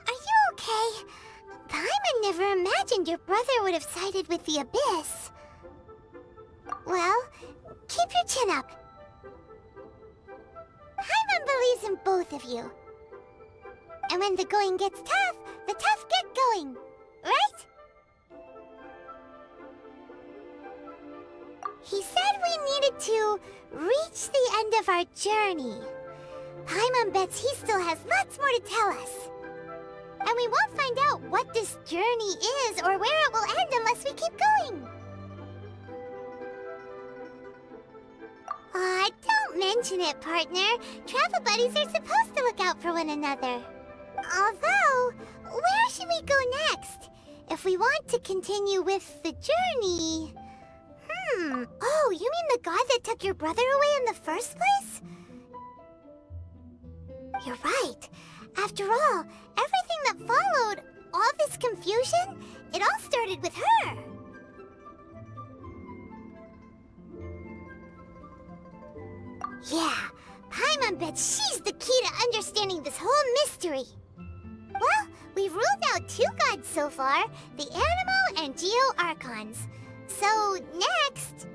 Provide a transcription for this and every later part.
Are you okay? Paimon never imagined your brother would have sided with the Abyss. Well, keep your chin up. Paimon believes in both of you. And when the going gets tough, the tough get going. Right? He said we needed to reach the end of our journey. Paimon bets he still has lots more to tell us. And we won't find out what this journey is or where it will end unless we keep going. Aw, don't mention it, partner. Travel buddies are supposed to look out for one another. Although, where should we go next? If we want to continue with the journey... Oh, you mean the god that took your brother away in the first place? You're right. After all, everything that followed, all this confusion, it all started with her. Yeah, Paimon bets she's the key to understanding this whole mystery. Well, we've ruled out 2 gods so far, the Animo and Geo Archons. So, next...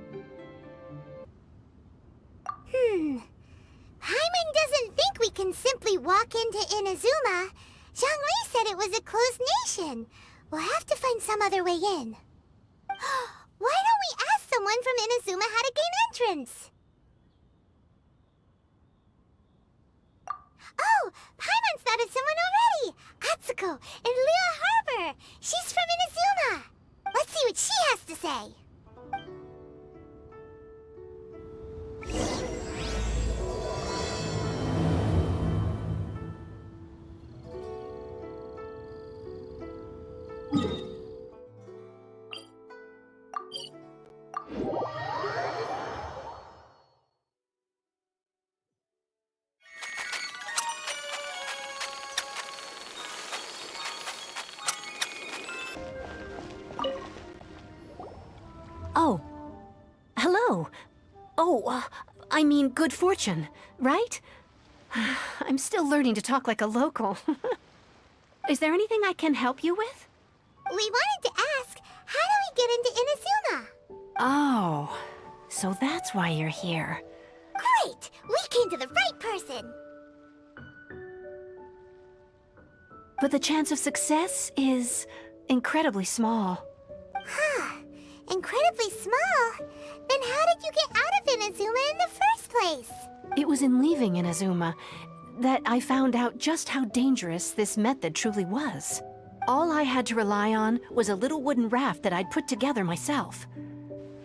Paimon doesn't think we can simply walk into Inazuma. Zhongli said it was a closed nation. We'll have to find some other way in. Why don't we ask someone from Inazuma how to gain entrance? Oh, Paimon's thought of someone already! Atsuko, in Liyue Harbor! She's from Inazuma! Let's see what she has to say! Oh. Hello. Oh, I mean good fortune, right? I'm still learning to talk like a local. Is there anything I can help you with? We wanted to ask, how do we get into Inazuma? Oh, so that's why you're here. Great! We came to the right person! But the chance of success is incredibly small. Huh. Incredibly small? Then how did you get out of Inazuma in the first place? It was in leaving Inazuma that I found out just how dangerous this method truly was. All I had to rely on was a little wooden raft that I'd put together myself.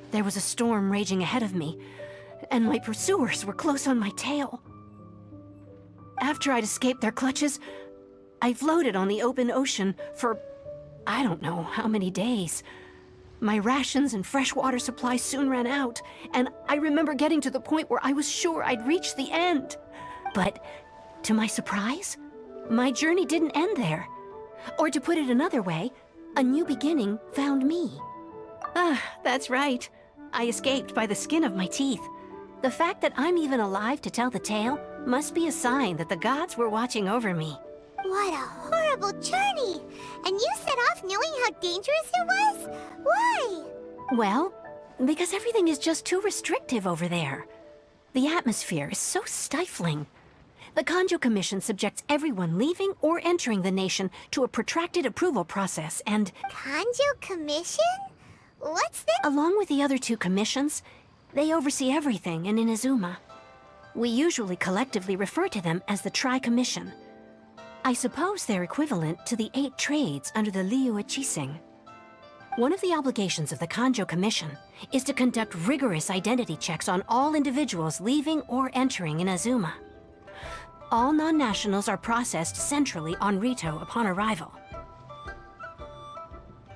There was a storm raging ahead of me, and my pursuers were close on my tail. After I'd escaped their clutches, I floated on the open ocean for I don't know how many days. My rations and fresh water supply soon ran out, and I remember getting to the point where I was sure I'd reached the end. But, to my surprise, my journey didn't end there. Or to put it another way, a new beginning found me. That's right. I escaped by the skin of my teeth. The fact that I'm even alive to tell the tale must be a sign that the gods were watching over me. What a horrible journey! And you set off knowing how dangerous it was? Why? Well, because everything is just too restrictive over there. The atmosphere is so stifling. The Kanjo Commission subjects everyone leaving or entering the nation to a protracted approval process and... Kanjo Commission? What's that? Along with the other 2 commissions, they oversee everything in Inazuma. We usually collectively refer to them as the Tri-Commission. I suppose they're equivalent to the 8 trades under the Liyue Chising. One of the obligations of the Kanjo Commission is to conduct rigorous identity checks on all individuals leaving or entering Inazuma. All non-nationals are processed centrally on Rito upon arrival.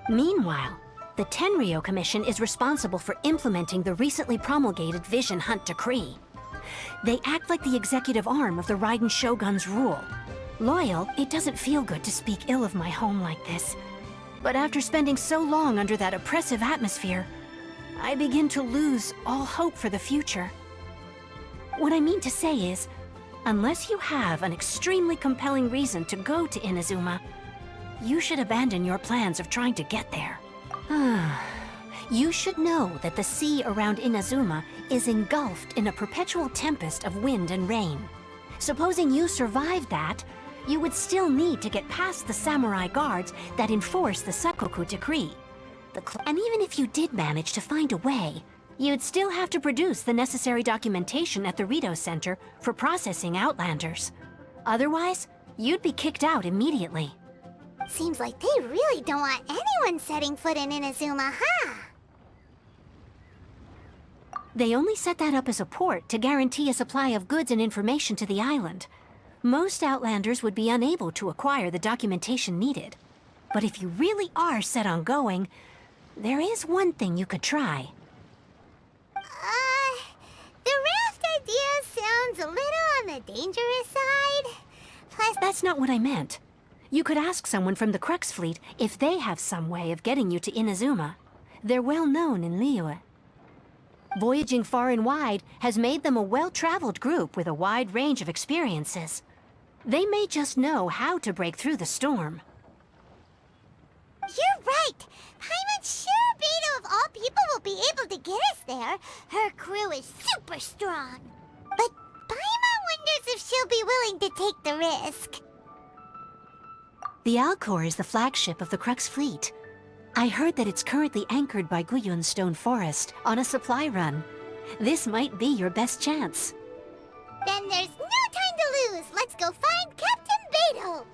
Meanwhile, the Tenryo Commission is responsible for implementing the recently promulgated Vision Hunt Decree. They act like the executive arm of the Raiden Shogun's rule. Loyal, it doesn't feel good to speak ill of my home like this. But after spending so long under that oppressive atmosphere, I begin to lose all hope for the future. What I mean to say is, unless you have an extremely compelling reason to go to Inazuma, you should abandon your plans of trying to get there. You should know that the sea around Inazuma is engulfed in a perpetual tempest of wind and rain. Supposing you survived that, you would still need to get past the samurai guards that enforce the Sakoku Decree. And even if you did manage to find a way, you'd still have to produce the necessary documentation at the Rito Center for processing Outlanders. Otherwise, you'd be kicked out immediately. Seems like they really don't want anyone setting foot in Inazuma, huh? They only set that up as a port to guarantee a supply of goods and information to the island. Most Outlanders would be unable to acquire the documentation needed. But if you really are set on going, there is one thing you could try. The raft idea sounds a little on the dangerous side. Plus, That's not what I meant. You could ask someone from the Crux Fleet if they have some way of getting you to Inazuma. They're well known in Liyue. Voyaging far and wide has made them a well-traveled group with a wide range of experiences. They may just know how to break through the storm. you're right. Paimon's sure Beto of all people will be able to get us there. Her crew is super strong. But Paimon wonders if she'll be willing to take the risk. The Alcor is the flagship of the Crux Fleet. I heard that it's currently anchored by Guyun's Stone Forest on a supply run. This might be your best chance. Then there's no time to lose. Let's go find Captain Beto.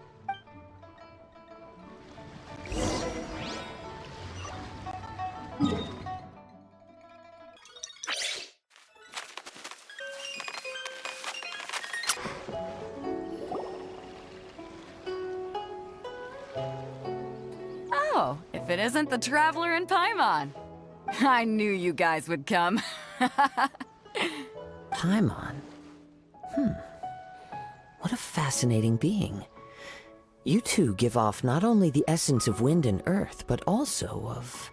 Oh, if it isn't the Traveler and Paimon. I knew you guys would come. Paimon? What a fascinating being. You two give off not only the essence of wind and earth, but also of...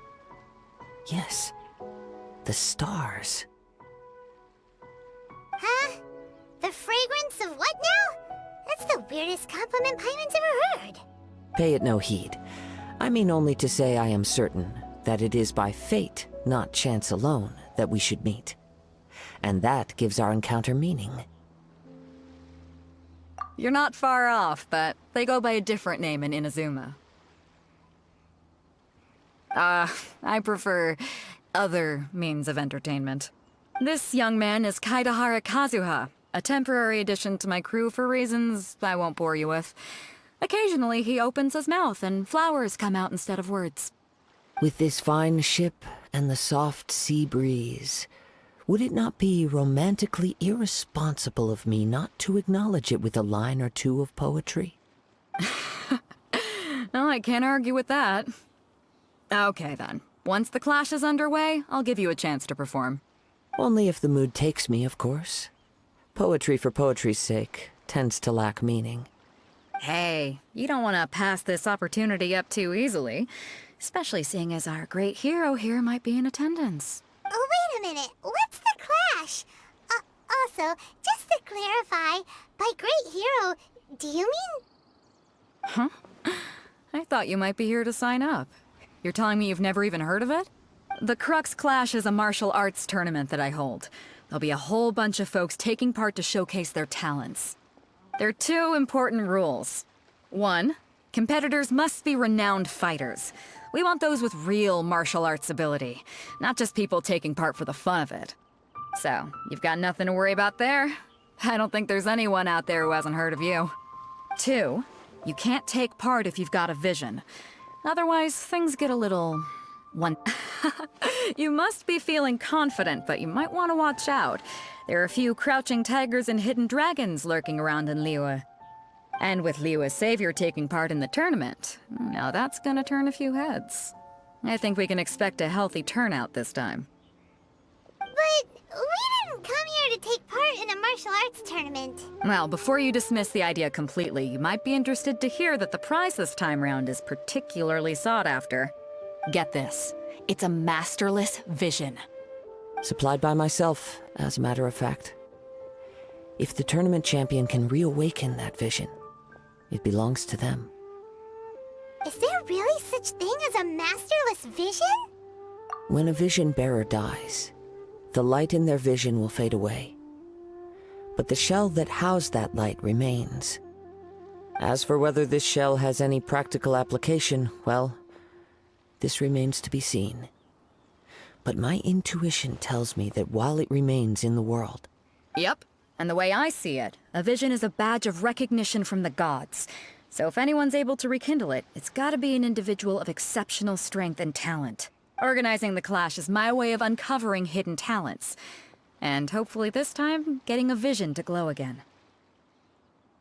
yes, the stars. Huh? The fragrance of what now? That's the weirdest compliment Paimon's ever heard. Pay it no heed. I mean only to say I am certain that it is by fate, not chance alone, that we should meet. And that gives our encounter meaning. You're not far off, but they go by a different name in Inazuma. I prefer other means of entertainment. This young man is Kaedehara Kazuha, a temporary addition to my crew for reasons I won't bore you with. Occasionally, he opens his mouth and flowers come out instead of words. With this fine ship and the soft sea breeze, would it not be romantically irresponsible of me not to acknowledge it with a line or two of poetry? Well, I can't argue with that. Okay, then. Once the clash is underway, I'll give you a chance to perform. Only if the mood takes me, of course. Poetry for poetry's sake tends to lack meaning. Hey, you don't want to pass this opportunity up too easily, especially seeing as our great hero here might be in attendance. Oh, wait a minute. What's the clash? Also, just to clarify, by great hero, do you mean... Huh? I thought you might be here to sign up. You're telling me you've never even heard of it? The Crux Clash is a martial arts tournament that I hold. There'll be a whole bunch of folks taking part to showcase their talents. There are two important rules. 1, competitors must be renowned fighters. We want those with real martial arts ability, not just people taking part for the fun of it. So, you've got nothing to worry about there. I don't think there's anyone out there who hasn't heard of you. 2, you can't take part if you've got a vision. Otherwise, things get a little... You must be feeling confident, but you might want to watch out. There are a few crouching tigers and hidden dragons lurking around in Liyue. And with Liyue's savior taking part in the tournament, now that's gonna turn a few heads. I think we can expect a healthy turnout this time. But we didn't come here to take part in a martial arts tournament. Well, before you dismiss the idea completely, you might be interested to hear that the prize this time round is particularly sought after. Get this. It's a masterless vision. Supplied by myself, as a matter of fact. If the tournament champion can reawaken that vision, it belongs to them. Is there really such thing as a masterless vision? When a vision bearer dies, the light in their vision will fade away. But the shell that housed that light remains. As for whether this shell has any practical application, well, this remains to be seen. But my intuition tells me that while it remains in the world... Yep. And the way I see it, a vision is a badge of recognition from the gods. So if anyone's able to rekindle it, it's gotta be an individual of exceptional strength and talent. Organizing the clash is my way of uncovering hidden talents. And hopefully this time, getting a vision to glow again.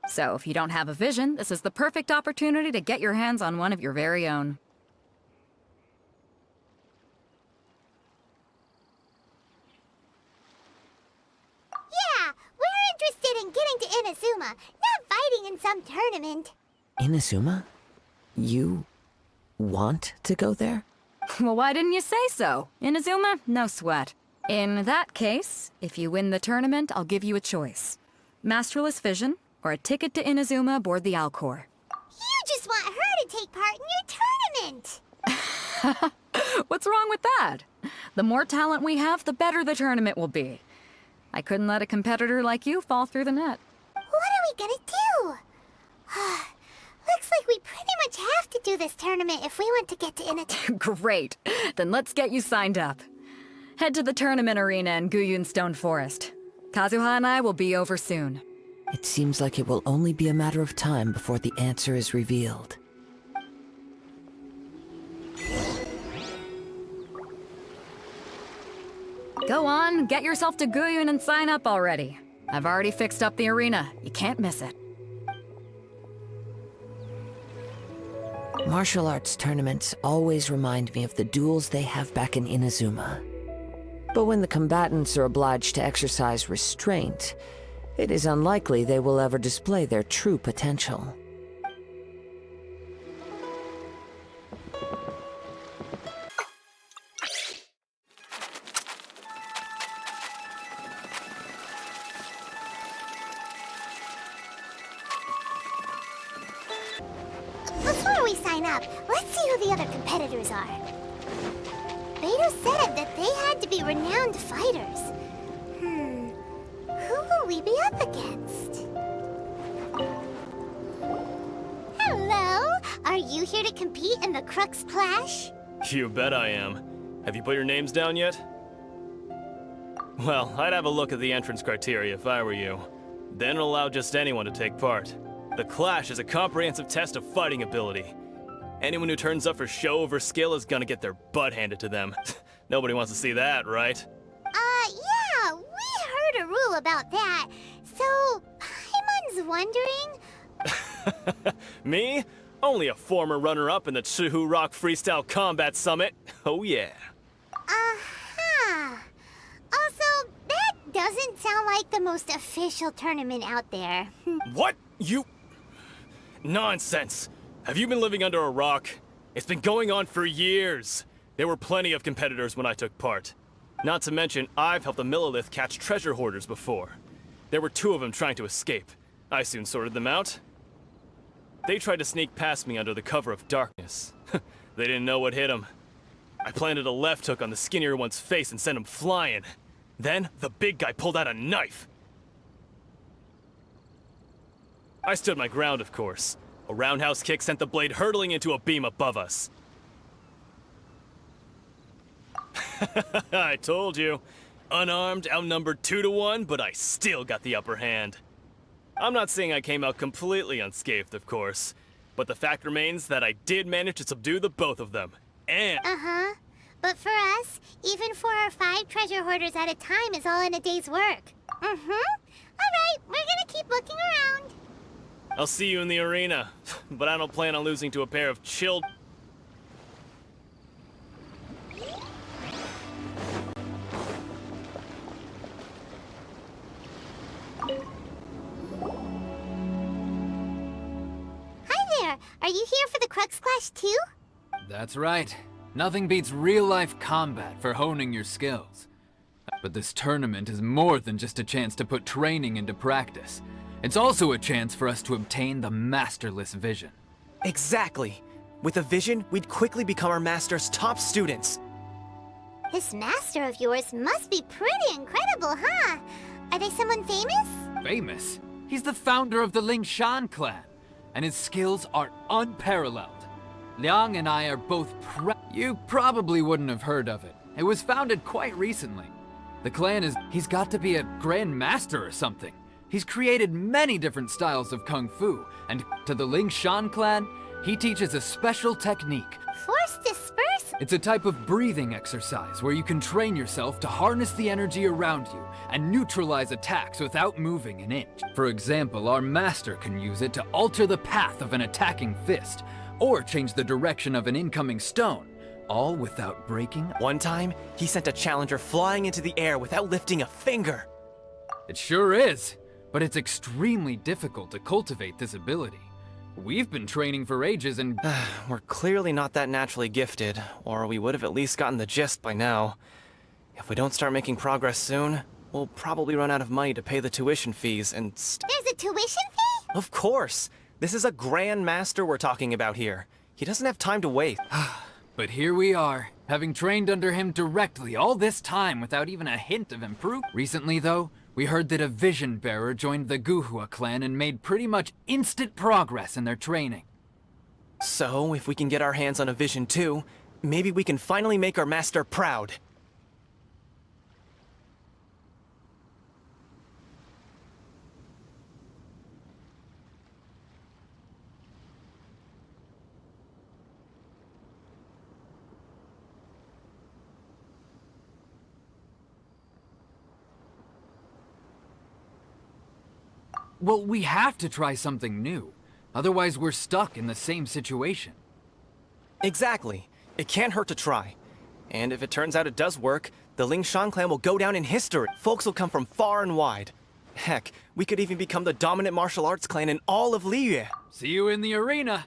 So if you don't have a vision, this is the perfect opportunity to get your hands on one of your very own. Yeah, we're interested in getting to Inazuma, not fighting in some tournament. Inazuma? You want to go there? Well, why didn't you say so? Inazuma? No sweat. In that case, if you win the tournament, I'll give you a choice. Masterless Vision, or a ticket to Inazuma aboard the Alcor. You just want her to take part in your tournament. What's wrong with that? The more talent we have, the better the tournament will be. I couldn't let a competitor like you fall through the net. What are we gonna do? Looks like we pretty much have to do this tournament if we want to get to Inazuma. Great. Then let's get you signed up. Head to the tournament arena in Guyun Stone Forest. Kazuha and I will be over soon. It seems like it will only be a matter of time before the answer is revealed. Go on, get yourself to Guyun and sign up already. I've already fixed up the arena. You can't miss it. Martial arts tournaments always remind me of the duels they have back in Inazuma. But when the combatants are obliged to exercise restraint, it is unlikely they will ever display their true potential. Before we sign up, let's see who the other competitors are. Beto said that they had to be renowned fighters. Who will we be up against? Hello? Are you here to compete in the Crux Clash? You bet I am. Have you put your names down yet? Well, I'd have a look at the entrance criteria if I were you. Then allow just anyone to take part. The Clash is a comprehensive test of fighting ability. Anyone who turns up for show over skill is gonna get their butt handed to them. Nobody wants to see that, right? Yeah, we heard a rule about that. So, Paimon's wondering... Me? Only a former runner-up in the Chihu Rock Freestyle Combat Summit. Oh yeah. Also, that doesn't sound like the most official tournament out there. What? You... Nonsense. Have you been living under a rock? It's been going on for years. There were plenty of competitors when I took part. Not to mention, I've helped the Millilith catch treasure hoarders before. There were 2 of them trying to escape. I soon sorted them out. They tried to sneak past me under the cover of darkness. They didn't know what hit them. I planted a left hook on the skinnier one's face and sent him flying. Then, the big guy pulled out a knife. I stood my ground, of course. A roundhouse kick sent the blade hurtling into a beam above us. I told you. Unarmed, outnumbered 2 to 1, but I still got the upper hand. I'm not saying I came out completely unscathed, of course, but the fact remains that I did manage to subdue the both of them. And... But for us, even 4 or 5 treasure hoarders at a time is all in a day's work. Alright, we're gonna keep looking around. I'll see you in the arena, but I don't plan on losing to a pair of chilled. Hi there, are you here for the Crux Clash too? That's right. Nothing beats real-life combat for honing your skills. But this tournament is more than just a chance to put training into practice. It's also a chance for us to obtain the masterless vision. Exactly. With a vision, we'd quickly become our master's top students. This master of yours must be pretty incredible, huh? Are they someone famous? Famous? He's the founder of the Lingshan clan, and his skills are unparalleled. Liang and I are both You probably wouldn't have heard of it. It was founded quite recently. The clan he's got to be a grand master or something. He's created many different styles of kung fu, and to the Lingshan clan, he teaches a special technique. Force disperse? It's a type of breathing exercise where you can train yourself to harness the energy around you and neutralize attacks without moving an inch. For example, our master can use it to alter the path of an attacking fist, or change the direction of an incoming stone, all without breaking. One time, he sent a challenger flying into the air without lifting a finger. It sure is, but it's extremely difficult to cultivate this ability. We've been training for ages and We're clearly not that naturally gifted, or we would have at least gotten the gist by now. If we don't start making progress soon, we'll probably run out of money to pay the tuition fees and There's a tuition fee? Of course! This is a grand master we're talking about here. He doesn't have time to waste. But here we are, having trained under him directly all this time without even a hint of improvement. Recently, though, we heard that a vision bearer joined the Guhua clan and made pretty much instant progress in their training. So, if we can get our hands on a vision too, maybe we can finally make our master proud. Well, we have to try something new. Otherwise, we're stuck in the same situation. Exactly. It can't hurt to try. And if it turns out it does work, the Lingshan clan will go down in history. Folks will come from far and wide. Heck, we could even become the dominant martial arts clan in all of Liyue. See you in the arena!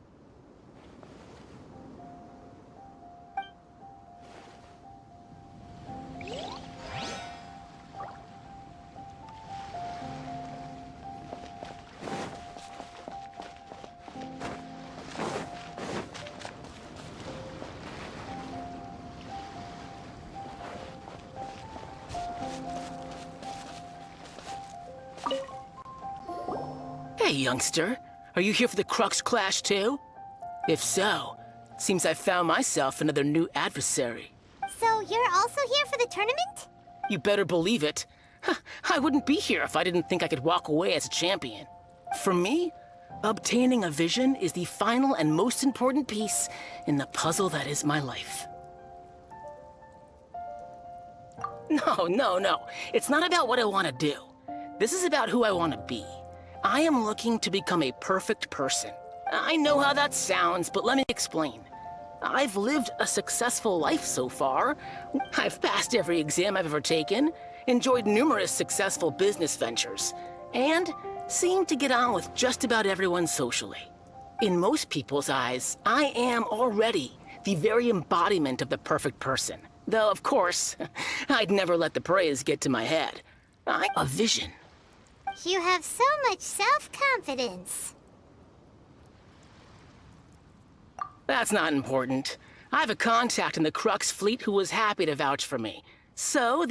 Hey, youngster. Are you here for the Crux Clash too? If so, seems I found myself another new adversary. So you're also here for the tournament? You better believe it. I wouldn't be here if I didn't think I could walk away as a champion. For me, obtaining a vision is the final and most important piece in the puzzle that is my life. No. It's not about what I want to do. This is about who I want to be. I am looking to become a perfect person. I know how that sounds, but let me explain. I've lived a successful life so far. I've passed every exam I've ever taken, enjoyed numerous successful business ventures, and seem to get on with just about everyone socially. In most people's eyes, I am already the very embodiment of the perfect person. Though, of course, I'd never let the praise get to my head. A vision. You have so much self-confidence. That's not important. I have a contact in the Crux fleet who was happy to vouch for me. So,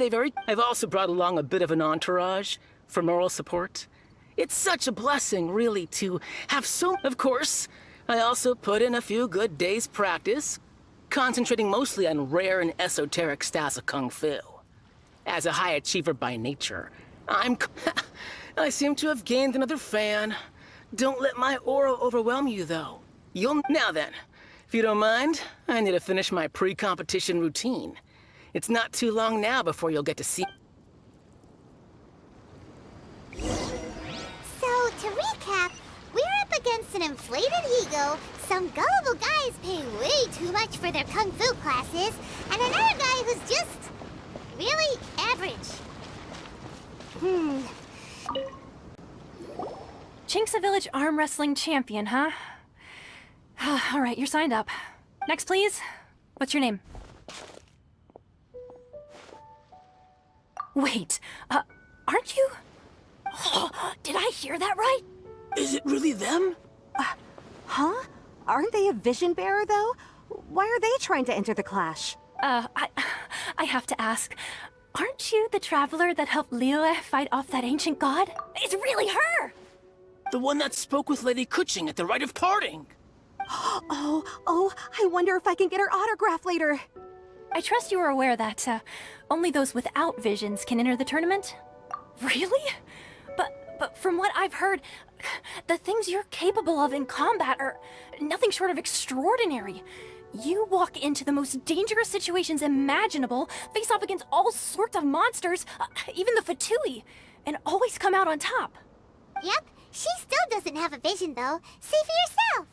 I've also brought along a bit of an entourage for moral support. It's such a blessing, really, to have Of course, I also put in a few good days' practice, concentrating mostly on rare and esoteric styles of kung fu. As a high achiever by nature, I seem to have gained another fan. Don't let my aura overwhelm you, though. Now then, If you don't mind, I need to finish my pre-competition routine. It's not too long now before you'll get to see... So, to recap, we're up against an inflated ego, some gullible guys paying way too much for their kung fu classes, and another guy who's just really average. Chink's a village arm wrestling champion, huh? All right, you're signed up. Next, please. What's your name? Wait, aren't you? Did I hear that right? Is it really them? Huh? Aren't they a vision bearer, though? Why are they trying to enter the clash? I have to ask. Aren't you the traveler that helped Liyue fight off that ancient god? It's really her! The one that spoke with Lady Kuching at the rite of parting. Oh, I wonder if I can get her autograph later. I trust you are aware that, only those without visions can enter the tournament? Really? But from what I've heard, the things you're capable of in combat are nothing short of extraordinary. You walk into the most dangerous situations imaginable, face off against all sorts of monsters, even the Fatui, and always come out on top. Yep, she still doesn't have a vision, though. See for yourself.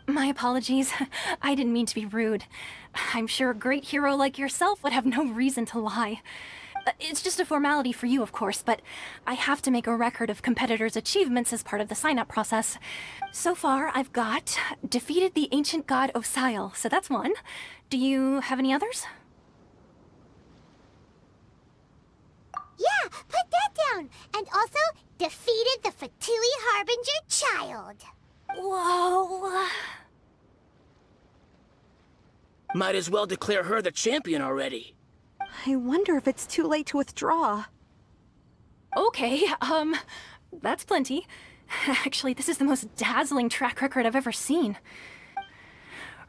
My apologies. I didn't mean to be rude. I'm sure a great hero like yourself would have no reason to lie. It's just a formality for you, of course, but I have to make a record of competitors' achievements as part of the sign-up process. So far, I've got defeated the ancient god Osial, so that's one. Do you have any others? Yeah, put that down. And also, defeated the Fatui Harbinger child. Whoa. Might as well declare her the champion already. I wonder if it's too late to withdraw. Okay, that's plenty. Actually, this is the most dazzling track record I've ever seen.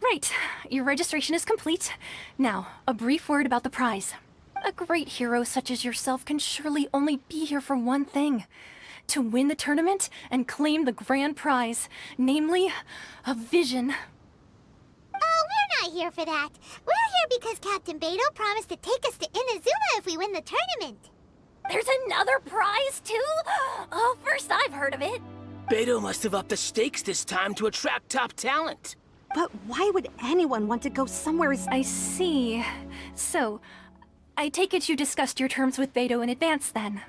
Right, your registration is complete. Now, a brief word about the prize. A great hero such as yourself can surely only be here for one thing. To win the tournament and claim the grand prize, namely, a vision. Oh, we're not here for that. We're here because Captain Beidou promised to take us to Inazuma if we win the tournament. There's another prize, too? Oh, first I've heard of it. Beidou must have upped the stakes this time to attract top talent. But why would anyone want to go somewhere as... I see. So, I take it you discussed your terms with Beidou in advance, then?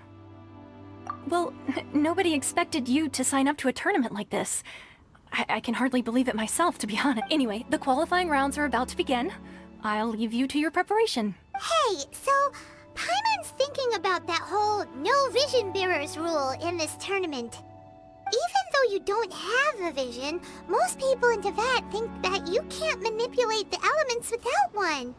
Well, nobody expected you to sign up to a tournament like this. I can hardly believe it myself, to be honest. Anyway, the qualifying rounds are about to begin. I'll leave you to your preparation. Hey, so Paimon's thinking about that whole no vision bearers rule in this tournament. Even though you don't have a vision, most people in Teyvat think that you can't manipulate the elements without one.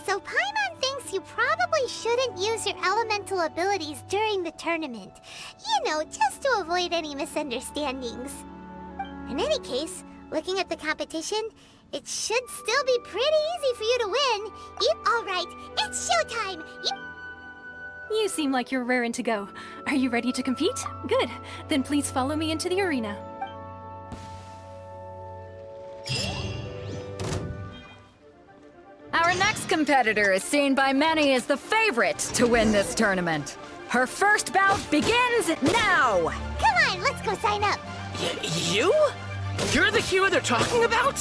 So Paimon thinks you probably shouldn't use your elemental abilities during the tournament. You know, just to avoid any misunderstandings. In any case, looking at the competition, it should still be pretty easy for you to win. All right, it's showtime! You seem like you're raring to go. Are you ready to compete? Good. Then please follow me into the arena. Our next competitor is seen by many as the favorite to win this tournament. Her first bout begins now! Come on, let's go sign up! You? You're the hero they're talking about?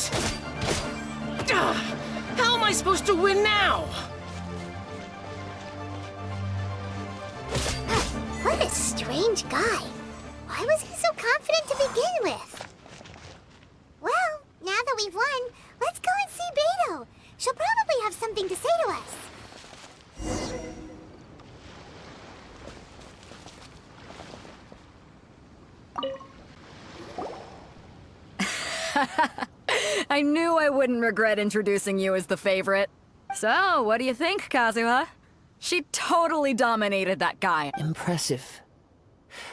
How am I supposed to win now? What a strange guy. Why was he so confident to begin with? Well, now that we've won, let's go and see Beidou. She'll probably have something to say to us. I knew I wouldn't regret introducing you as the favorite. So, what do you think, Kazuha? She totally dominated that guy. Impressive.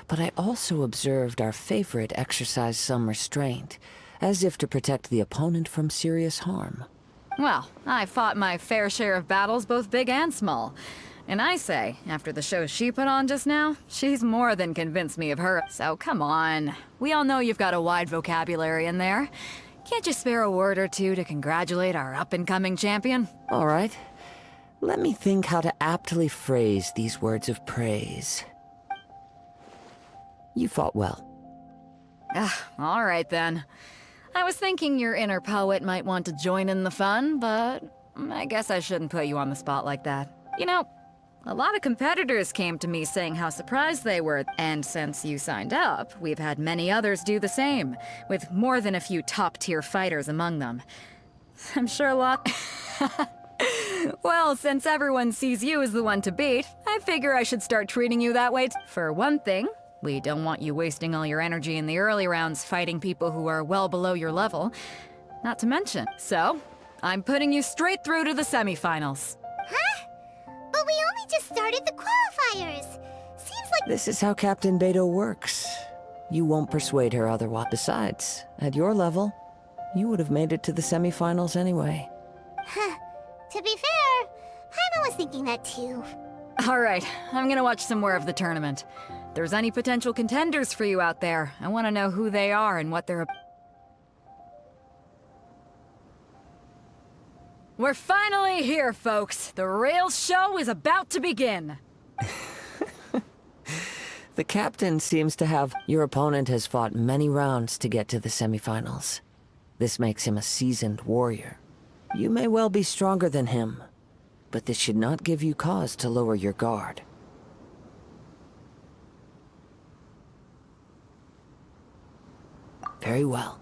But I also observed our favorite exercise some restraint, as if to protect the opponent from serious harm. Well, I fought my fair share of battles, both big and small. And I say, after the show she put on just now, she's more than convinced me of her. So come on. We all know you've got a wide vocabulary in there. Can't you spare a word or two to congratulate our up-and-coming champion? All right. Let me think how to aptly phrase these words of praise. You fought well. All right then. I was thinking your inner poet might want to join in the fun, but I guess I shouldn't put you on the spot like that. You know, a lot of competitors came to me saying how surprised they were, and since you signed up, we've had many others do the same, with more than a few top-tier fighters among them. I'm sure a lot... Well, since everyone sees you as the one to beat, I figure I should start treating you that way. For one thing, we don't want you wasting all your energy in the early rounds fighting people who are well below your level. Not to mention, so, I'm putting you straight through to the semifinals. Huh? But we only just started the qualifiers. Seems like... This is how Captain Beto works. You won't persuade her otherwise. Besides, at your level, you would have made it to the semifinals anyway. Huh. To be fair, Paimon was thinking that too. Alright, I'm gonna watch some more of the tournament. If there's any potential contenders for you out there, I want to know who they are and what they're... We're finally here, folks! The Rails show is about to begin! The captain seems to have... Your opponent has fought many rounds to get to the semifinals. This makes him a seasoned warrior. You may well be stronger than him, but this should not give you cause to lower your guard. Very well.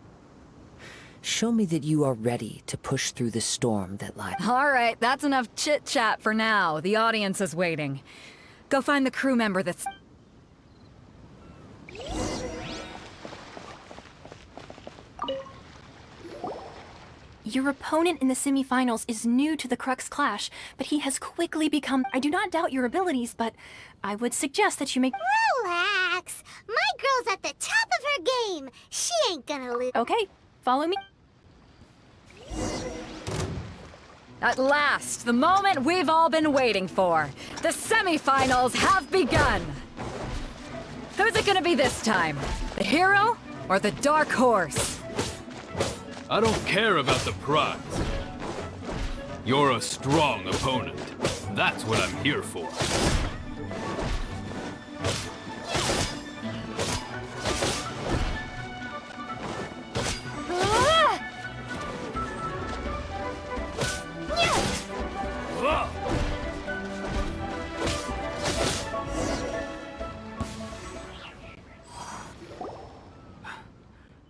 Show me that you are ready to push through the storm that lies. Alright, that's enough chit-chat for now. The audience is waiting. Go find the crew member that's... Your opponent in the semifinals is new to the Crux Clash, but he has quickly become... I do not doubt your abilities, but I would suggest that you make... Relax! My girl's at the top of her game! She ain't gonna lose. Okay, follow me. At last, the moment we've all been waiting for. The semifinals have begun! Who's it gonna be this time? The hero or the dark horse? I don't care about the prize. You're a strong opponent. That's what I'm here for.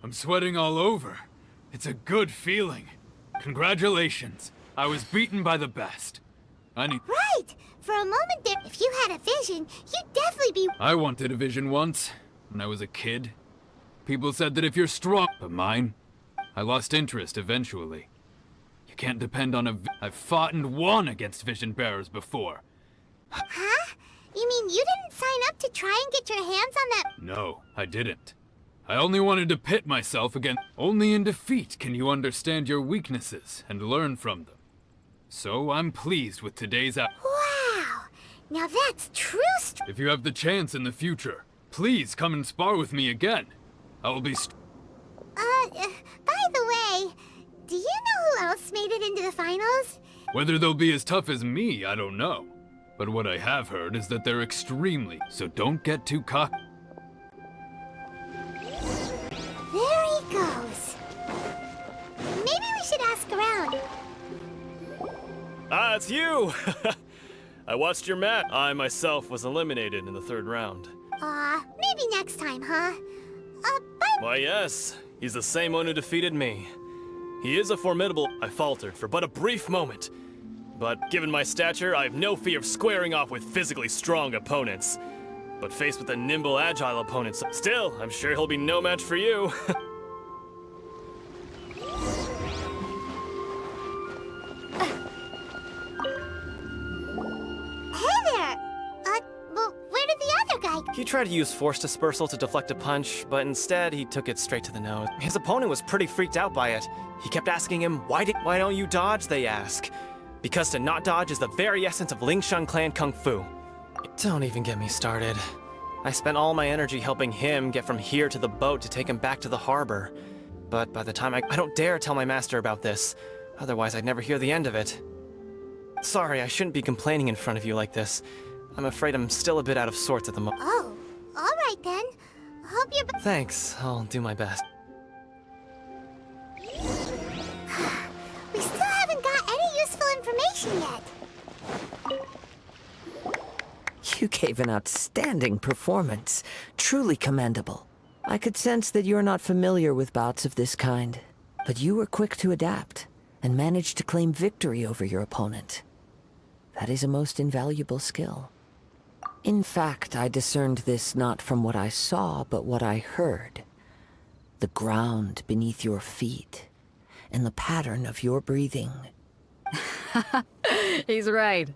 I'm sweating all over. It's a good feeling. Congratulations. I was beaten by the best. Right! For a moment there, if you had a vision, you'd definitely be... I wanted a vision once, when I was a kid. People said that if you're strong... But mine? I lost interest eventually. You can't depend on I've fought and won against vision bearers before. Huh? You mean you didn't sign up to try and get your hands on that... No, I didn't. I only wanted to pit myself against... Only in defeat can you understand your weaknesses and learn from them. So I'm pleased with today's Wow! Now that's true If you have the chance in the future, please come and spar with me again. I will be by the way, do you know who else made it into the finals? Whether they'll be as tough as me, I don't know. But what I have heard is that they're extremely... So don't get too cocky. There he goes. Maybe we should ask around. Ah, it's you! I watched your match. I myself was eliminated in the third round. Maybe next time, huh? Why, yes. He's the same one who defeated me. He is a formidable... I faltered for but a brief moment. But given my stature, I have no fear of squaring off with physically strong opponents. But faced with a nimble, agile opponent, still, I'm sure he'll be no match for you. Hey there! Well, where did the other guy... He tried to use force dispersal to deflect a punch, but instead he took it straight to the nose. His opponent was pretty freaked out by it. He kept asking him, why don't you dodge, they ask. Because to not dodge is the very essence of Lingshan clan kung fu. Don't even get me started. I spent all my energy helping him get from here to the boat to take him back to the harbor. But by the time I don't dare tell my master about this. Otherwise, I'd never hear the end of it. Sorry, I shouldn't be complaining in front of you like this. I'm afraid I'm still a bit out of sorts at the moment. Oh, alright then. Hope you're... Thanks, I'll do my best. We still haven't got any useful information yet. You gave an outstanding performance. Truly commendable. I could sense that you're not familiar with bouts of this kind, but you were quick to adapt and managed to claim victory over your opponent. That is a most invaluable skill. In fact, I discerned this not from what I saw, but what I heard. The ground beneath your feet, and the pattern of your breathing. He's right.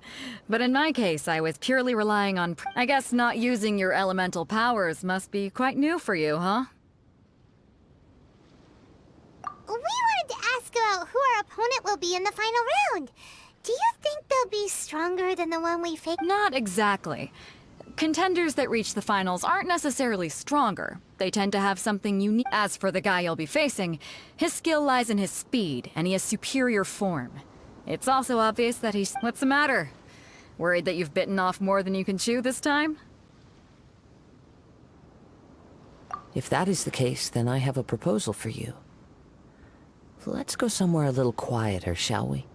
But in my case, I was purely relying on... I guess not using your elemental powers must be quite new for you, huh? We wanted to ask about who our opponent will be in the final round. Do you think they'll be stronger than the one we faced? Not exactly. Contenders that reach the finals aren't necessarily stronger. They tend to have something unique. As for the guy you'll be facing, his skill lies in his speed, and he has superior form. It's also obvious that he's... What's the matter? Worried that you've bitten off more than you can chew this time? If that is the case, then I have a proposal for you. Let's go somewhere a little quieter, shall we?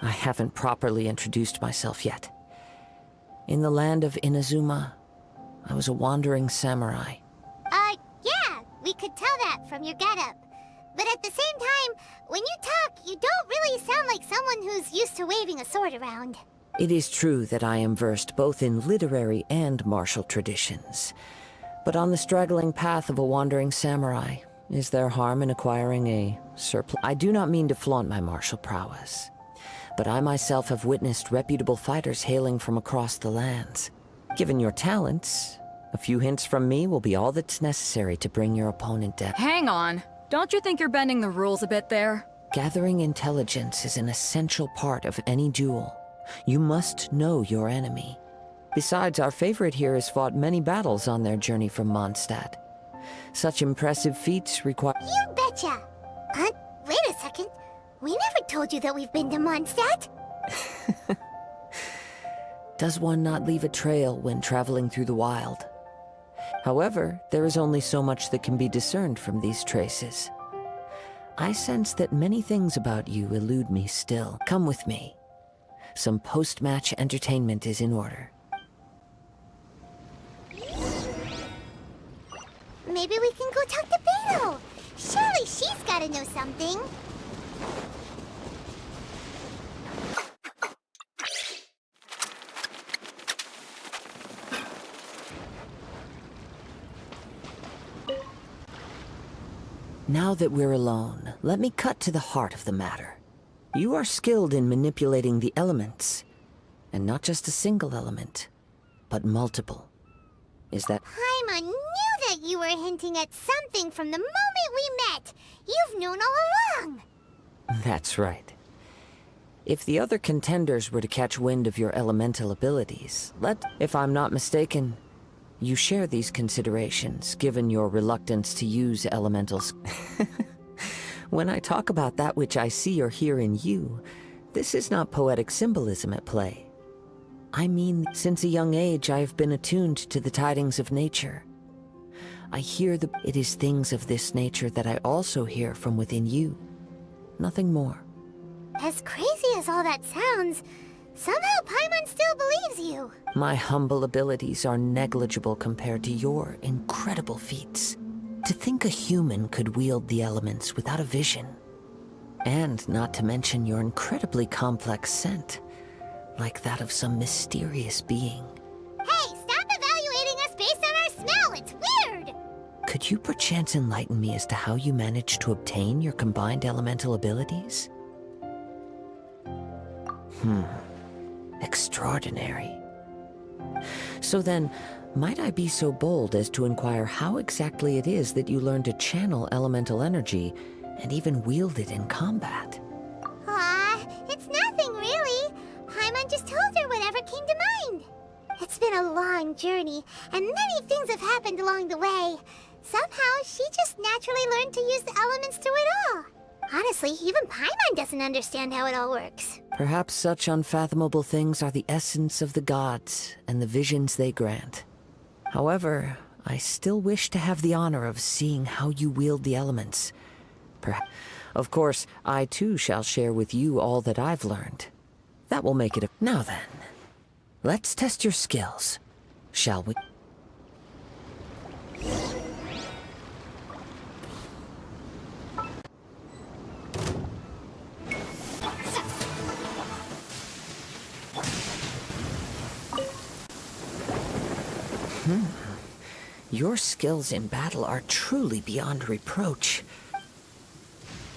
I haven't properly introduced myself yet. In the land of Inazuma, I was a wandering samurai. Yeah, we could tell that from your getup. But at the same time, when you talk, you don't really sound like someone who's used to waving a sword around. It is true that I am versed both in literary and martial traditions. But on the straggling path of a wandering samurai, is there harm in acquiring a surplus? I do not mean to flaunt my martial prowess, but I myself have witnessed reputable fighters hailing from across the lands. Given your talents, a few hints from me will be all that's necessary to bring your opponent down. Hang on. Don't you think you're bending the rules a bit there? Gathering intelligence is an essential part of any duel. You must know your enemy. Besides, our favorite here has fought many battles on their journey from Mondstadt. Such impressive feats require... You betcha! Wait a second. We never told you that we've been to Mondstadt. Does one not leave a trail when traveling through the wild? However, there is only so much that can be discerned from these traces. I sense that many things about you elude me still. Come with me. Some post-match entertainment is in order. Maybe we can go talk to Beto. Surely she's gotta know something. Now that we're alone, let me cut to the heart of the matter. You are skilled in manipulating the elements, and not just a single element, but multiple. Is that... Paimon knew that you were hinting at something from the moment we met. You've known all along. That's right. If the other contenders were to catch wind of your elemental abilities, if I'm not mistaken, you share these considerations, given your reluctance to use elementals. When I talk about that which I see or hear in you, this is not poetic symbolism at play. I mean, since a young age, I have been attuned to the tidings of nature. I hear it is things of this nature that I also hear from within you. Nothing more. As crazy as all that sounds, somehow Paimon still believes you. My humble abilities are negligible compared to your incredible feats. To think a human could wield the elements without a vision. And not to mention your incredibly complex scent, like that of some mysterious being. Hey, stop evaluating us based on our smell! It's weird! Could you perchance enlighten me as to how you managed to obtain your combined elemental abilities? Extraordinary. So then, might I be so bold as to inquire how exactly it is that you learned to channel elemental energy and even wield it in combat? It's nothing really. Paimon just told her whatever came to mind. It's been a long journey, and many things have happened along the way. Somehow, she just naturally learned to use the elements through it all. Honestly, even Paimon doesn't understand how it all works. Perhaps such unfathomable things are the essence of the gods and the visions they grant. However, I still wish to have the honor of seeing how you wield the elements. Of course, I too shall share with you all that I've learned. That will make it a... Now then, let's test your skills, shall we? Your skills in battle are truly beyond reproach.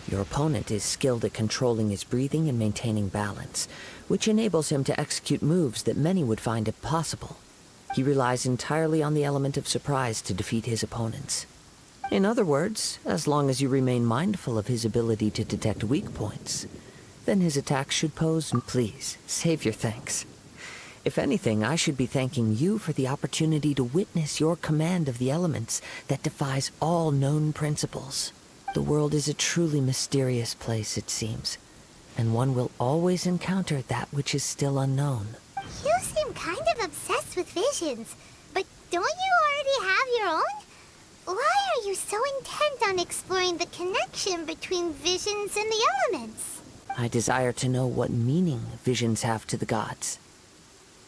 Your opponent is skilled at controlling his breathing and maintaining balance, which enables him to execute moves that many would find impossible. He relies entirely on the element of surprise to defeat his opponents. In other words, as long as you remain mindful of his ability to detect weak points, then his attacks should pose... Please, save your thanks. If anything, I should be thanking you for the opportunity to witness your command of the elements that defies all known principles. The world is a truly mysterious place, it seems, and one will always encounter that which is still unknown. You seem kind of obsessed with visions, but don't you already have your own? Why are you so intent on exploring the connection between visions and the elements? I desire to know what meaning visions have to the gods.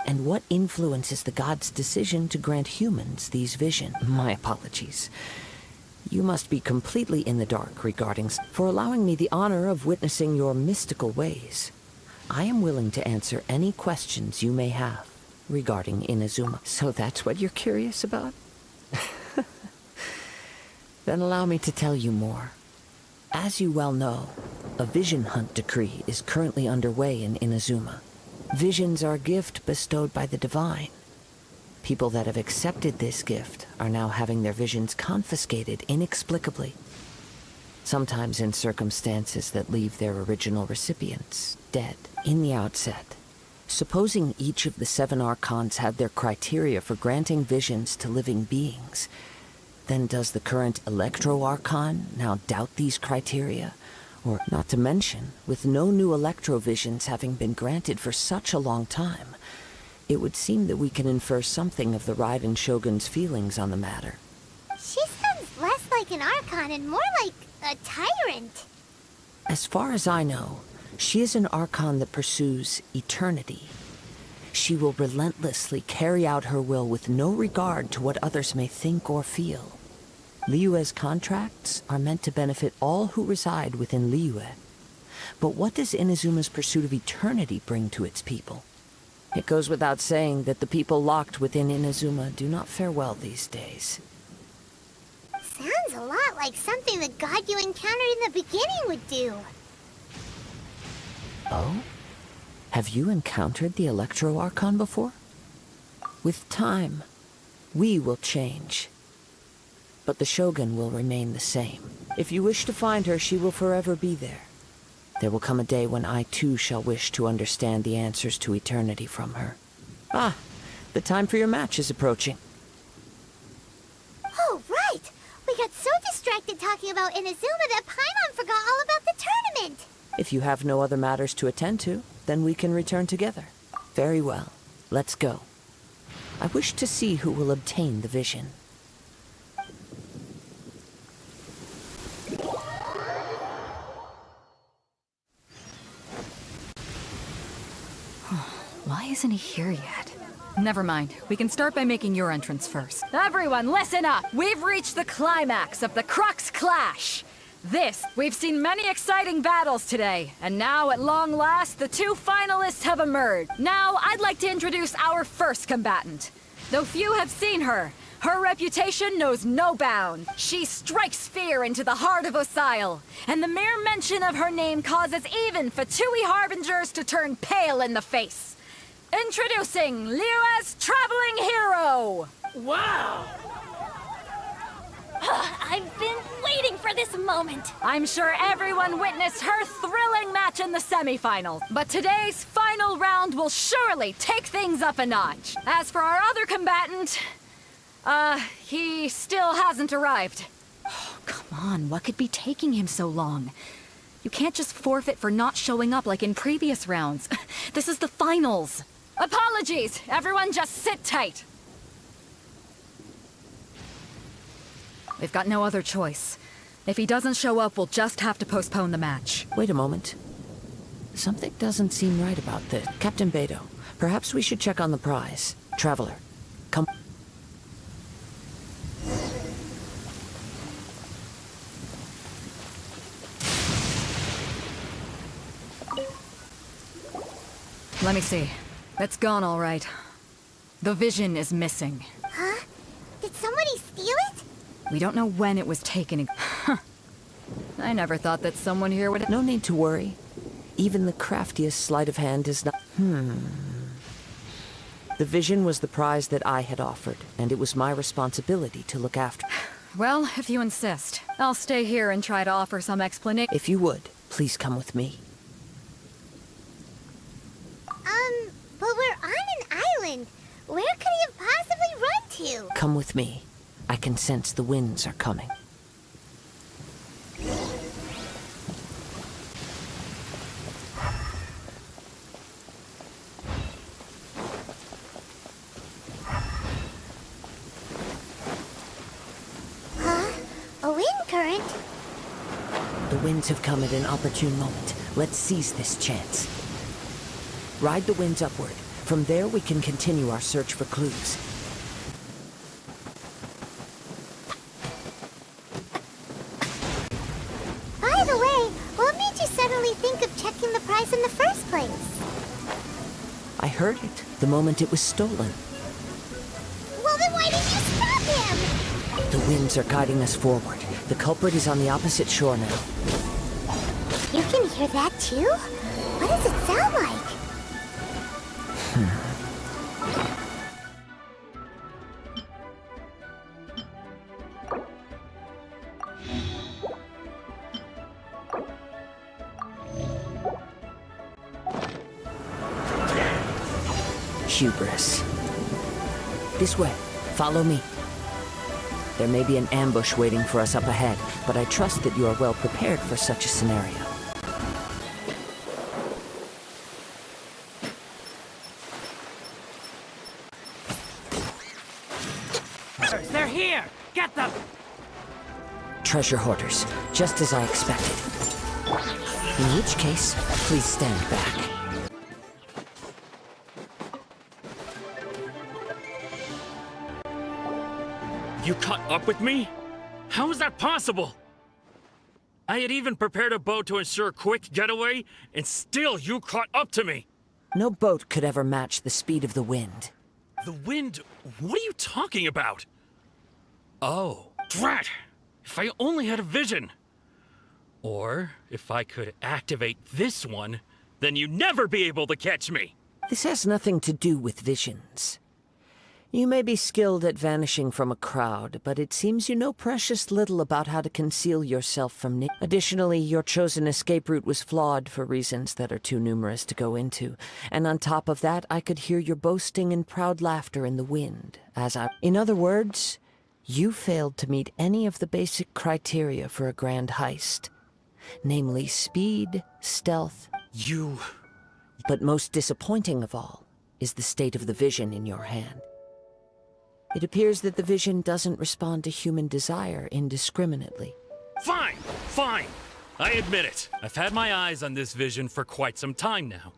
And what influences the gods' decision to grant humans these visions? My apologies. You must be completely in the dark regarding... For allowing me the honor of witnessing your mystical ways. I am willing to answer any questions you may have regarding Inazuma. So that's what you're curious about? Then allow me to tell you more. As you well know, a vision hunt decree is currently underway in Inazuma. Visions are a gift bestowed by the divine. People that have accepted this gift are now having their visions confiscated inexplicably. Sometimes in circumstances that leave their original recipients dead. In the outset, supposing each of the 7 archons had their criteria for granting visions to living beings, then does the current Electro-Archon now doubt these criteria? Or, not to mention, with no new Electro-visions having been granted for such a long time, it would seem that we can infer something of the Raiden Shogun's feelings on the matter. She sounds less like an Archon and more like a tyrant. As far as I know, she is an Archon that pursues eternity. She will relentlessly carry out her will with no regard to what others may think or feel. Liyue's contracts are meant to benefit all who reside within Liyue. But what does Inazuma's pursuit of eternity bring to its people? It goes without saying that the people locked within Inazuma do not fare well these days. Sounds a lot like something the god you encountered in the beginning would do. Oh? Have you encountered the Electro-Archon before? With time, we will change. But the Shogun will remain the same. If you wish to find her, she will forever be there. There will come a day when I too shall wish to understand the answers to eternity from her. Ah, the time for your match is approaching. Oh, right! We got so distracted talking about Inazuma that Paimon forgot all about the tournament! If you have no other matters to attend to, then we can return together. Very well. Let's go. I wish to see who will obtain the vision. Why isn't he here yet? Never mind. We can start by making your entrance first. Everyone, listen up! We've reached the climax of the Crux Clash! We've seen many exciting battles today, and now at long last, the 2 finalists have emerged. Now, I'd like to introduce our first combatant. Though few have seen her, her reputation knows no bounds. She strikes fear into the heart of Osile, and the mere mention of her name causes even Fatui Harbingers to turn pale in the face. Introducing Liyue's traveling hero! Wow! I've been waiting for this moment. I'm sure everyone witnessed her thrilling match in the semifinals, but today's final round will surely take things up a notch. As for our other combatant, He still hasn't arrived. Oh, come on, what could be taking him so long? You can't just forfeit for not showing up like in previous rounds. This is the finals. Apologies! Everyone just sit tight! We've got no other choice. If he doesn't show up, we'll just have to postpone the match. Wait a moment. Something doesn't seem right about this. Captain Beto, perhaps we should check on the prize. Traveler, come. Let me see. It's gone all right. The vision is missing. Huh? Did somebody steal it? We don't know when it was taken. I never thought that someone here would... No need to worry. Even the craftiest sleight of hand is not... The vision was the prize that I had offered, and it was my responsibility to look after. Well, if you insist. I'll stay here and try to offer some explanation. If you would, please come with me. But we're on an island. Where could he have possibly run to? Come with me. I can sense the winds are coming. Huh? A wind current? The winds have come at an opportune moment. Let's seize this chance. Ride the winds upward. From there, we can continue our search for clues. By the way, what made you suddenly think of checking the prize in the first place? I heard it the moment it was stolen. Well, then why didn't you stop him? The winds are guiding us forward. The culprit is on the opposite shore now. You can hear that too? What does it sound like? Hubris. This way. Follow me. There may be an ambush waiting for us up ahead, but I trust that you are well prepared for such a scenario. They're here! Get them! Treasure hoarders, just as I expected. In each case, please stand back. You caught up with me? How is that possible? I had even prepared a boat to ensure a quick getaway, and still you caught up to me! No boat could ever match the speed of the wind. The wind? What are you talking about? Oh, drat! If I only had a vision! Or, if I could activate this one, then you'd never be able to catch me! This has nothing to do with visions. You may be skilled at vanishing from a crowd, but it seems you know precious little about how to conceal yourself from Additionally, your chosen escape route was flawed for reasons that are too numerous to go into. And on top of that, I could hear your boasting and proud laughter in the wind, In other words, you failed to meet any of the basic criteria for a grand heist. Namely, speed, stealth... But most disappointing of all is the state of the vision in your hand. It appears that the vision doesn't respond to human desire indiscriminately. Fine! Fine! I admit it. I've had my eyes on this vision for quite some time now.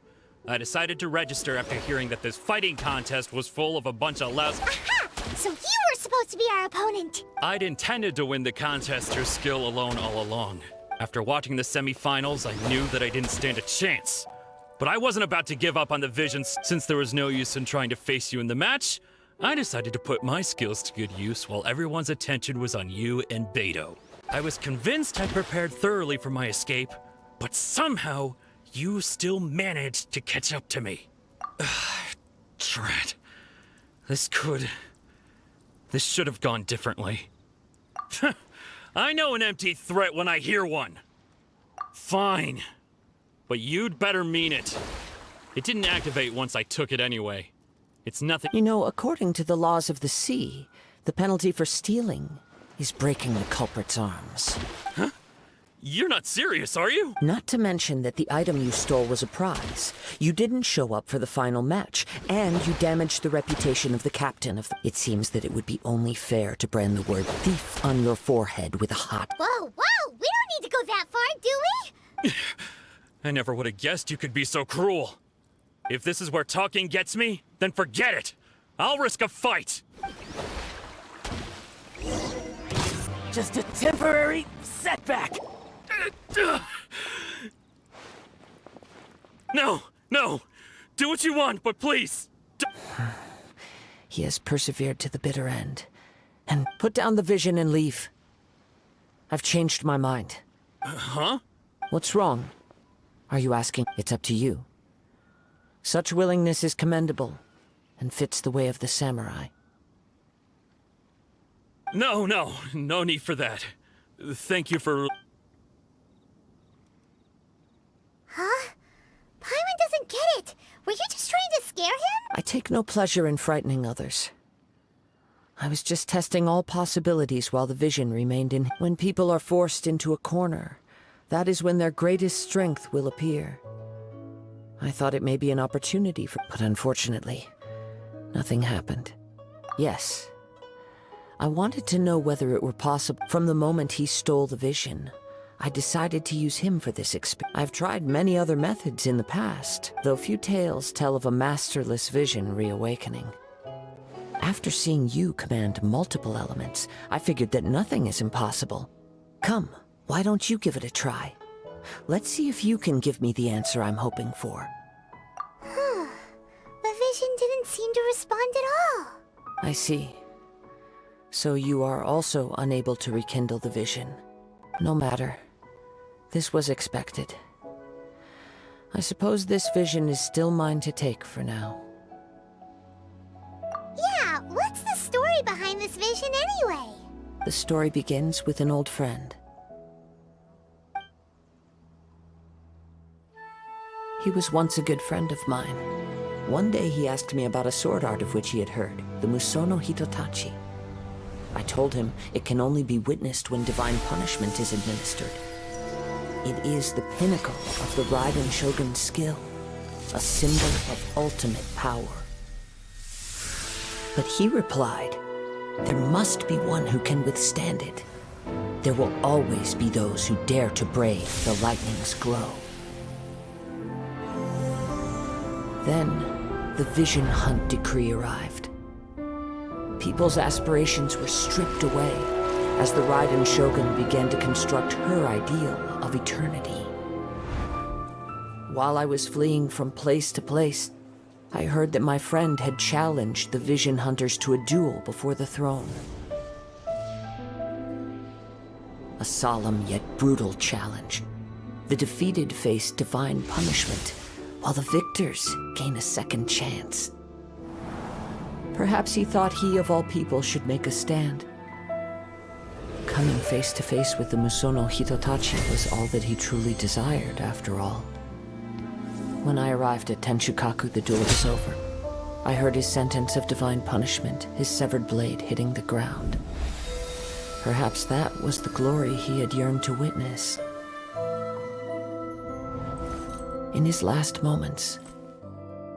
I decided to register after hearing that this fighting contest was full of a bunch of lousy... Aha! So you were supposed to be our opponent! I'd intended to win the contest through skill alone all along. After watching the semifinals, I knew that I didn't stand a chance. But I wasn't about to give up on the vision since there was no use in trying to face you in the match. I decided to put my skills to good use while everyone's attention was on you and Beto. I was convinced I'd prepared thoroughly for my escape, but somehow you still managed to catch up to me. Drat. This should have gone differently. I know an empty threat when I hear one. Fine. But you'd better mean it. It didn't activate once I took it anyway. It's nothing. You know, according to the laws of the sea, The penalty for stealing is breaking the culprit's arms. You're not serious, are you? Not to mention that the item you stole was a prize. You didn't show up for the final match, and you damaged the reputation of the captain of the... It seems that it would be only fair to brand the word thief on your forehead with a hot... Whoa, whoa! We don't need to go that far, do we? I never would have guessed you could be so cruel. If this is where talking gets me, then forget it. I'll risk a fight. Just a temporary setback. No, no. Do what you want, but please. He has persevered to the bitter end. And put down the vision and leave. I've changed my mind. Huh? What's wrong? Are you asking? It's up to you. Such willingness is commendable, and fits the way of the samurai. No need for that. Thank you for... Huh? Paimon doesn't get it. Were you just trying to scare him? I take no pleasure in frightening others. I was just testing all possibilities while the vision remained in... When people are forced into a corner, that is when their greatest strength will appear. I thought it may be an opportunity for... But unfortunately, nothing happened. Yes. I wanted to know whether it were possible. From the moment he stole the vision, I decided to use him for this experiment. I've tried many other methods in the past, though few tales tell of a masterless vision reawakening. After seeing you command multiple elements, I figured that nothing is impossible. Come, why don't you give it a try? Let's see if you can give me the answer I'm hoping for. The vision didn't seem to respond at all. I see. So you are also unable to rekindle the vision. No matter. This was expected. I suppose this vision is still mine to take for now. Yeah, what's the story behind this vision anyway? The story begins with an old friend. He was once a good friend of mine. One day he asked me about a sword art of which he had heard, the Musono Hitotachi. I told him it can only be witnessed when divine punishment is administered. It is the pinnacle of the Raiden Shogun's skill, a symbol of ultimate power. But he replied, there must be one who can withstand it. There will always be those who dare to brave the lightning's glow. Then, the Vision Hunt decree arrived. People's aspirations were stripped away as the Raiden Shogun began to construct her ideal of eternity. While I was fleeing from place to place, I heard that my friend had challenged the Vision Hunters to a duel before the throne. A solemn yet brutal challenge. The defeated face divine punishment, while the victors gain a second chance. Perhaps he thought he of all people should make a stand. Coming face to face with the Musono Hitotachi was all that he truly desired, after all. When I arrived at Tenshukaku, the duel was over. I heard his sentence of divine punishment, his severed blade hitting the ground. Perhaps that was the glory he had yearned to witness. In his last moments,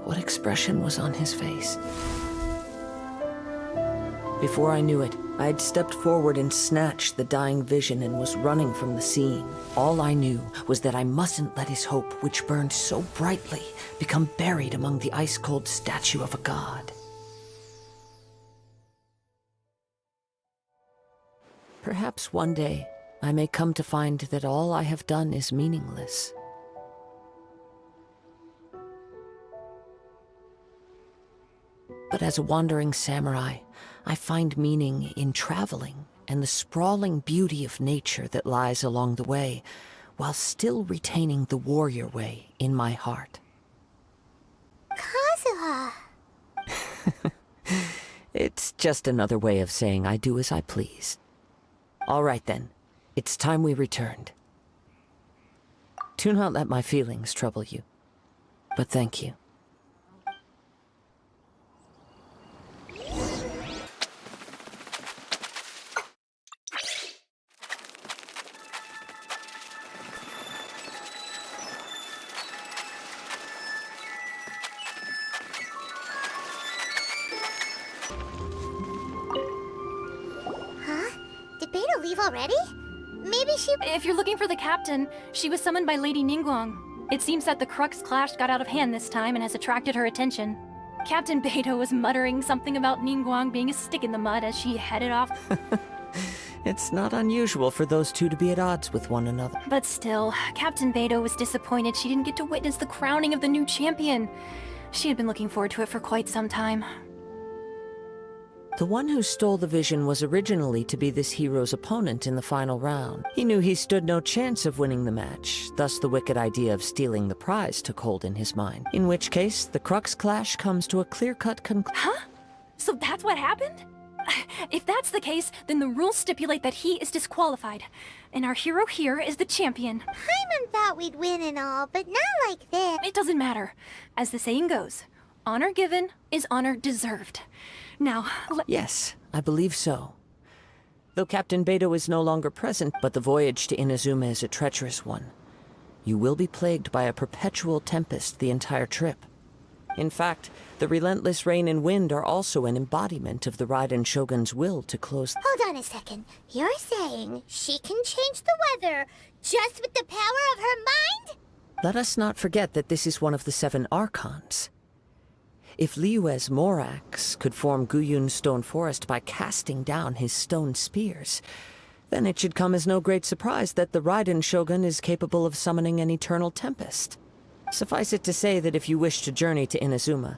what expression was on his face? Before I knew it, I had stepped forward and snatched the dying vision and was running from the scene. All I knew was that I mustn't let his hope, which burned so brightly, become buried among the ice-cold statue of a god. Perhaps one day, I may come to find that all I have done is meaningless. But as a wandering samurai, I find meaning in traveling and the sprawling beauty of nature that lies along the way, while still retaining the warrior way in my heart. Kazuha! It's just another way of saying I do as I please. All right then, it's time we returned. Do not let my feelings trouble you, but thank you. already? Maybe she... If you're looking for the captain, she was summoned by Lady Ningguang. It seems that the Crux clash got out of hand this time and has attracted her attention. Captain Beidou was muttering something about Ningguang being a stick in the mud as she headed off. It's not unusual for those two to be at odds with one another. But still, Captain Beidou was disappointed she didn't get to witness the crowning of the new champion. She had been looking forward to it for quite some time. The one who stole the vision was originally to be this hero's opponent in the final round. He knew he stood no chance of winning the match, thus the wicked idea of stealing the prize took hold in his mind. In which case, the Crux clash comes to a clear-cut conclusion. Huh? So that's what happened? If that's the case, then the rules stipulate that he is disqualified. And our hero here is the champion. Paimon thought we'd win and all, but not like this. It doesn't matter. As the saying goes, honor given is honor deserved. Now, Yes, I believe so. Though Captain Beidou is no longer present, but the voyage to Inazuma is a treacherous one. You will be plagued by a perpetual tempest the entire trip. In fact, the relentless rain and wind are also an embodiment of the Raiden Shogun's will to close... Hold on a second. You're saying she can change the weather just with the power of her mind? Let us not forget that this is one of the 7 Archons. If Liyue's Morax could form Guyun's stone forest by casting down his stone spears, then it should come as no great surprise that the Raiden Shogun is capable of summoning an eternal tempest. Suffice it to say that if you wish to journey to Inazuma,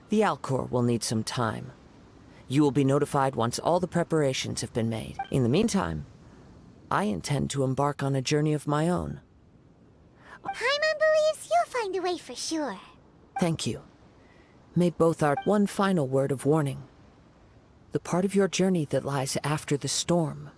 the Alcor will need some time. You will be notified once all the preparations have been made. In the meantime, I intend to embark on a journey of my own. Paimon believes you'll find a way for sure. Thank you. May both art one final word of warning. The part of your journey that lies after the storm